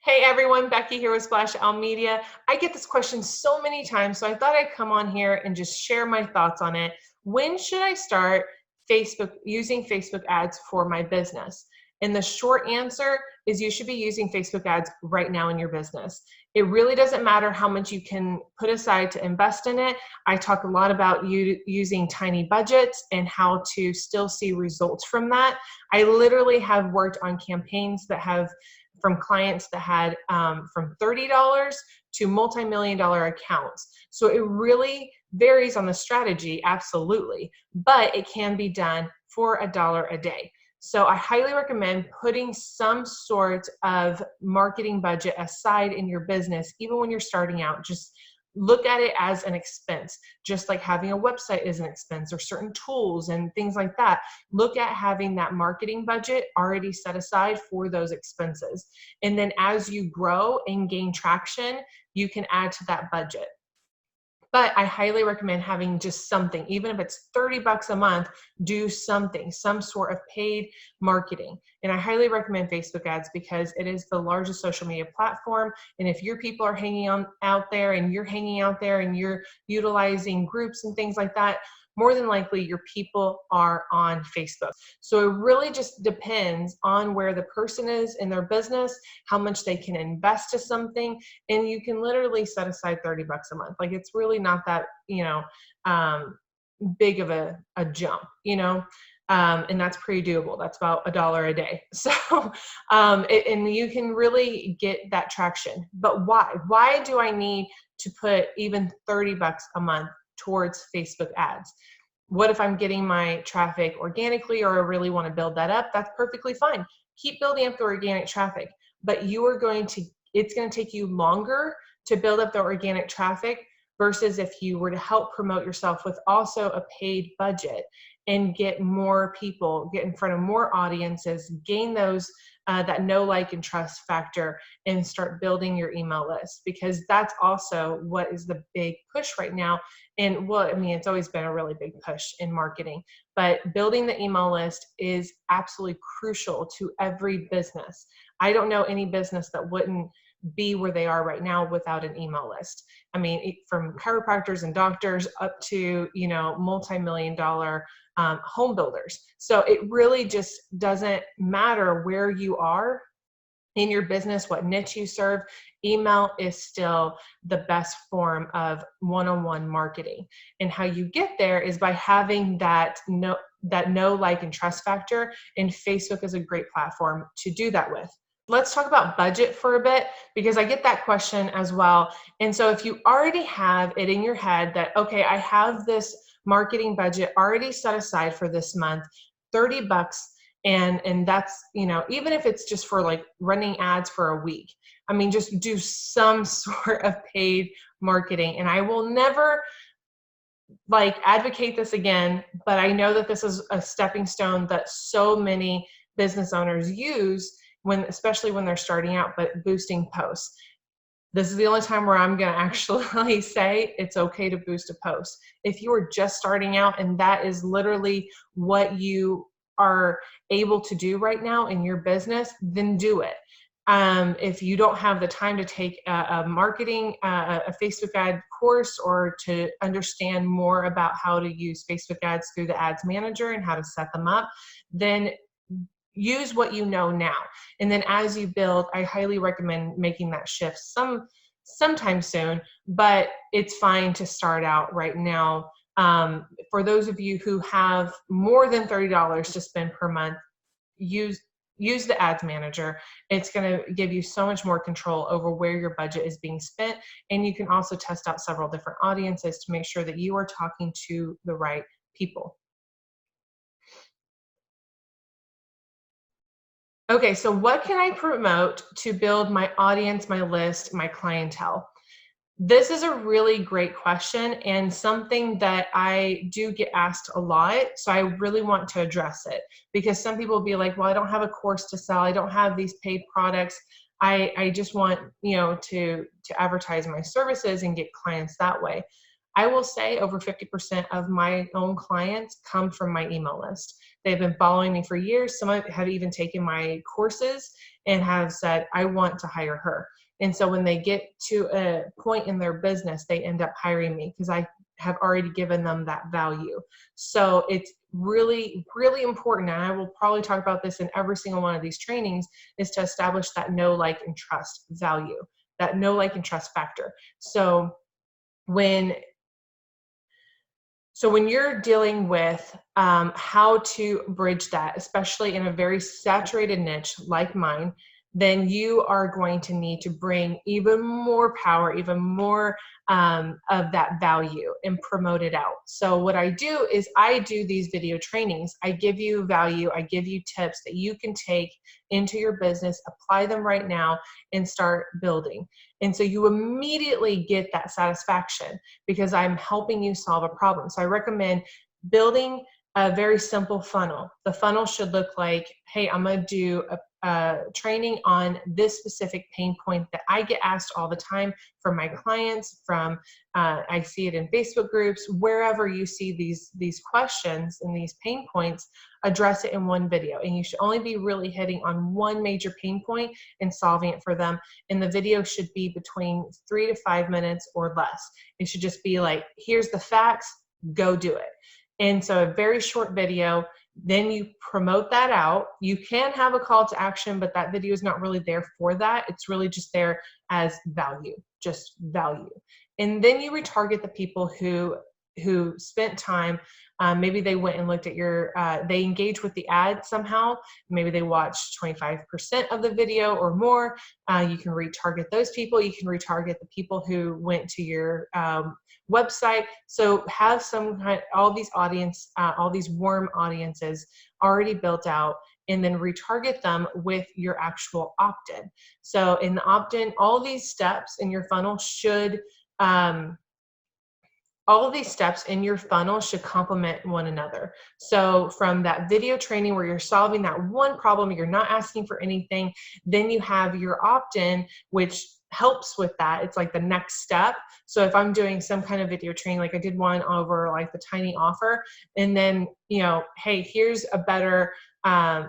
Hey everyone, Becky here with Splash Out Media. I get this question so many times, so I thought I'd come on here and just share my thoughts on it. When should I start using Facebook ads for my business? And the short answer is you should be using Facebook ads right now in your business. It really doesn't matter how much you can put aside to invest in it. I talk a lot about you using tiny budgets and how to still see results from that. I literally have worked on campaigns that have from clients that had from $30 to multi-million-dollar accounts. So it really varies on the strategy, absolutely, but it can be done for $1 a day. So I highly recommend putting some sort of marketing budget aside in your business, even when you're starting out. Just look at it as an expense, just like having a website is an expense or certain tools and things like that. Look at having that marketing budget already set aside for those expenses. And then as you grow and gain traction, you can add to that budget. But I highly recommend having just something, even if it's $30 a month, do something, some sort of paid marketing. And I highly recommend Facebook ads because it is the largest social media platform. And if your people are hanging on out there and you're hanging out there and you're utilizing groups and things like that, more than likely your people are on Facebook. So it really just depends on where the person is in their business, how much they can invest to something, and you can literally set aside $30 a month. Like it's really not that, big of a jump, and that's pretty doable. That's about $1 a day. So, and you can really get that traction. But why? Why do I need to put even $30 a month towards Facebook ads? What if I'm getting my traffic organically or I really want to build that up? That's perfectly fine. Keep building up the organic traffic, but it's going to take you longer to build up the organic traffic versus if you were to help promote yourself with also a paid budget and get more people, get in front of more audiences, gain those that know, like, and trust factor, and start building your email list, because that's also what is the big push right now. And well, I mean, it's always been a really big push in marketing, but building the email list is absolutely crucial to every business. I don't know any business that wouldn't be where they are right now without an email list. I mean, from chiropractors and doctors up to, multi-million-dollar home builders. So it really just doesn't matter where you are in your business, what niche you serve. Email is still the best form of one-on-one marketing. And how you get there is by having that know, like, and trust factor. And Facebook is a great platform to do that with. Let's talk about budget for a bit, because I get that question as well. And so if you already have it in your head that, okay, I have this marketing budget already set aside for this month, $30, and that's, even if it's just for like running ads for a week, I mean, just do some sort of paid marketing. And I will never advocate this again, but I know that this is a stepping stone that so many business owners use especially when they're starting out, but boosting posts. This is the only time where I'm going to actually say it's okay to boost a post. If you are just starting out and that is literally what you are able to do right now in your business, then do it. If you don't have the time to take a marketing, a Facebook ad course, or to understand more about how to use Facebook ads through the ads manager and how to set them up, then use what you know now. And then as you build, I highly recommend making that shift sometime soon, but it's fine to start out right now. For those of you who have more than $30 to spend per month, use the ads manager. It's going to give you so much more control over where your budget is being spent. And you can also test out several different audiences to make sure that you are talking to the right people. Okay, so what can I promote to build my audience, my list, my clientele? This is a really great question and something that I do get asked a lot. So I really want to address it, because some people will be like, well, I don't have a course to sell. I don't have these paid products. I just want, to advertise my services and get clients that way. I will say over 50% of my own clients come from my email list. They've been following me for years. Some have even taken my courses and have said, I want to hire her. And so when they get to a point in their business, they end up hiring me because I have already given them that value. So it's really, really important. And I will probably talk about this in every single one of these trainings, is to establish that know, like, and trust value, that know, like, and trust factor. So when you're dealing with how to bridge that, especially in a very saturated niche like mine, then you are going to need to bring even more power, even more of that value and promote it out. So what I do is I do these video trainings. I give you value. I give you tips that you can take into your business, apply them right now, and start building. And so you immediately get that satisfaction because I'm helping you solve a problem. So I recommend building a very simple funnel. The funnel should look like, hey, I'm going to do a training on this specific pain point that I get asked all the time from my clients, from I see it in Facebook groups, wherever you see these questions and these pain points, address it in one video. And you should only be really hitting on one major pain point and solving it for them. And the video should be between 3 to 5 minutes or less. It should just be like, here's the facts, go do it. And so a very short video. Then you promote that out. You can have a call to action, but that video is not really there for that. It's really just there as value, just value. And then you retarget the people who spent time. Maybe they went and looked at your, they engaged with the ad somehow. Maybe they watched 25% of the video or more. You can retarget those people. You can retarget the people who went to your website. So have some kind, all these audience, all these warm audiences already built out, and then retarget them with your actual opt-in. So in the opt-in, all these steps in your funnel should, all of these steps in your funnel should complement one another. So from that video training where you're solving that one problem, you're not asking for anything, then you have your opt-in, which helps with that. It's like the next step. So if I'm doing some kind of video training, like I did one over like the tiny offer, and then, hey, here's a better,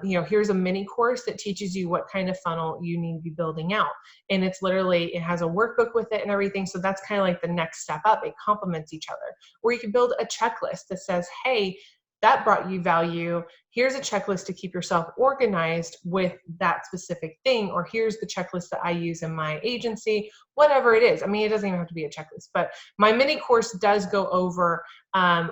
here's a mini course that teaches you what kind of funnel you need to be building out. And it's literally, it has a workbook with it and everything. So that's kind of like the next step up. It complements each other. Or you can build a checklist that says, hey, that brought you value. Here's a checklist to keep yourself organized with that specific thing. Or here's the checklist that I use in my agency, whatever it is. I mean, it doesn't even have to be a checklist, but my mini course does go over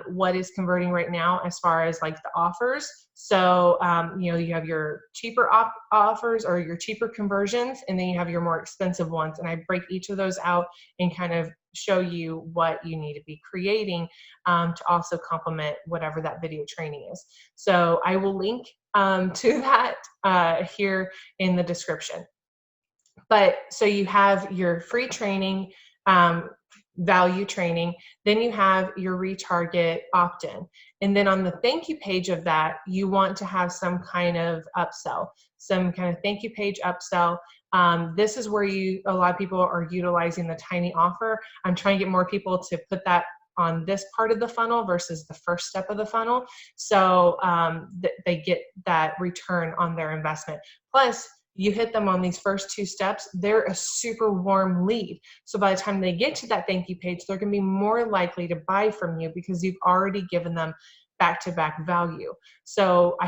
what is converting right now as far as like the offers. So, you have your cheaper offers or your cheaper conversions, and then you have your more expensive ones. And I break each of those out and kind of show you what you need to be creating to also complement whatever that video training is. So I will link to that here in the description. But so you have your free training, value training, then you have your retarget opt-in. And then on the thank you page of that, you want to have some kind of upsell, some kind of thank you page upsell. This is where a lot of people are utilizing the tiny offer. I'm trying to get more people to put that on this part of the funnel versus the first step of the funnel. So they get that return on their investment. Plus, you hit them on these first two steps, they're a super warm lead. So by the time they get to that thank you page, they're going to be more likely to buy from you because you've already given them back-to-back value. So I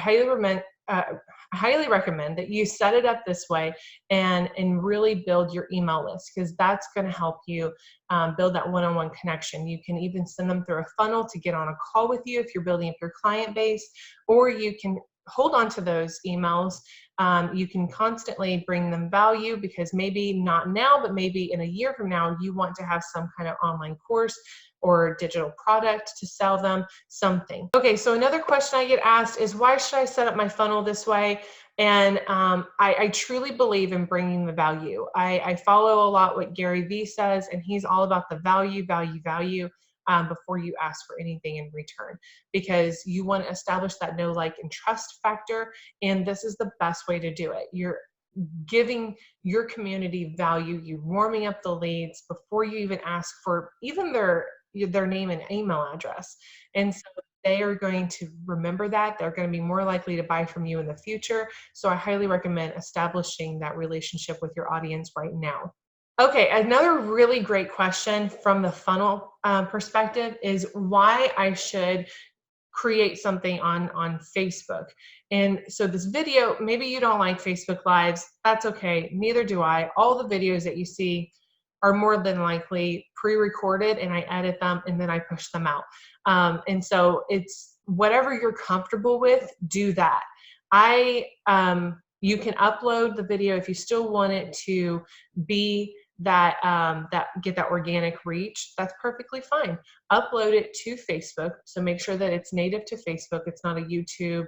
highly recommend that you set it up this way and really build your email list, because that's going to help you build that one-on-one connection. You can even send them through a funnel to get on a call with you if you're building up your client base, or you can hold on to those emails. You can constantly bring them value, because maybe not now, but maybe in a year from now, you want to have some kind of online course or digital product to sell them, something. Okay, so another question I get asked is, why should I set up my funnel this way? And I truly believe in bringing the value. I follow a lot what Gary Vee says, and he's all about the value before you ask for anything in return, because you want to establish that know, like, and trust factor. And this is the best way to do it. You're giving your community value, you warming up the leads before you even ask for even their name and email address. And so they are going to remember that. They're going to be more likely to buy from you in the future. So I highly recommend establishing that relationship with your audience right now. Okay, another really great question from the funnel perspective is why I should create something on Facebook. And so this video, maybe you don't like Facebook Lives, that's okay, neither do I. All the videos that you see are more than likely pre-recorded, and I edit them and then I push them out. And so it's whatever you're comfortable with, do that. You can upload the video if you still want it to be that that get that organic reach. That's perfectly fine. Upload it to Facebook. So make sure that it's native to Facebook. It's not a YouTube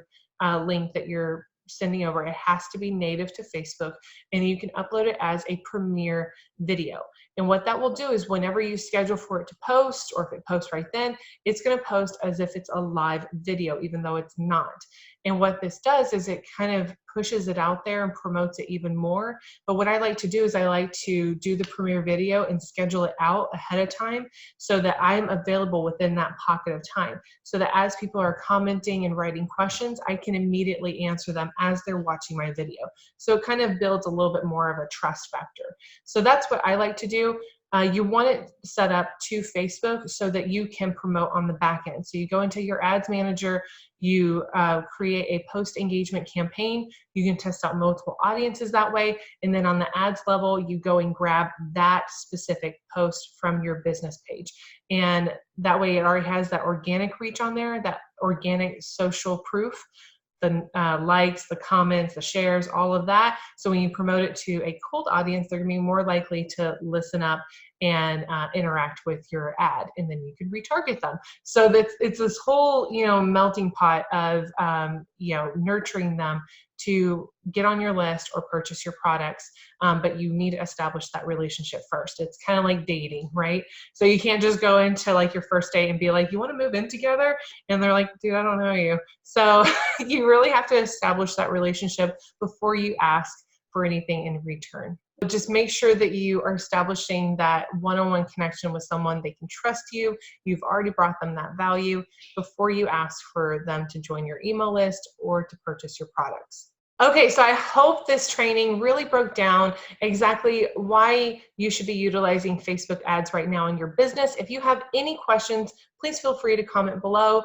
link that you're sending over. It has to be native to Facebook, and you can upload it as a premiere video. And what that will do is whenever you schedule for it to post, or if it posts right then, it's going to post as if it's a live video, even though it's not. And what this does is it kind of pushes it out there and promotes it even more. But what I like to do is I like to do the premiere video and schedule it out ahead of time so that I'm available within that pocket of time. So that as people are commenting and writing questions, I can immediately answer them as they're watching my video. So it kind of builds a little bit more of a trust factor. So that's what I like to do. You want it set up to Facebook so that you can promote on the back end. So you go into your ads manager, you create a post engagement campaign. You can test out multiple audiences that way. And then on the ads level, you go and grab that specific post from your business page. And that way it already has that organic reach on there, that organic social proof, the likes, the comments, the shares, all of that. So when you promote it to a cold audience, they're going to be more likely to listen up and interact with your ad, and then you could retarget them. So it's this whole, melting pot of, nurturing them to get on your list or purchase your products. But you need to establish that relationship first. It's kind of like dating, right? So you can't just go into like your first date and be like, you want to move in together? And they're like, dude, I don't know you. So you really have to establish that relationship before you ask for anything in return. But just make sure that you are establishing that one-on-one connection with someone. They can trust you. You've already brought them that value before you ask for them to join your email list or to purchase your products. Okay, so I hope this training really broke down exactly why you should be utilizing Facebook ads right now in your business. If you have any questions, please feel free to comment below.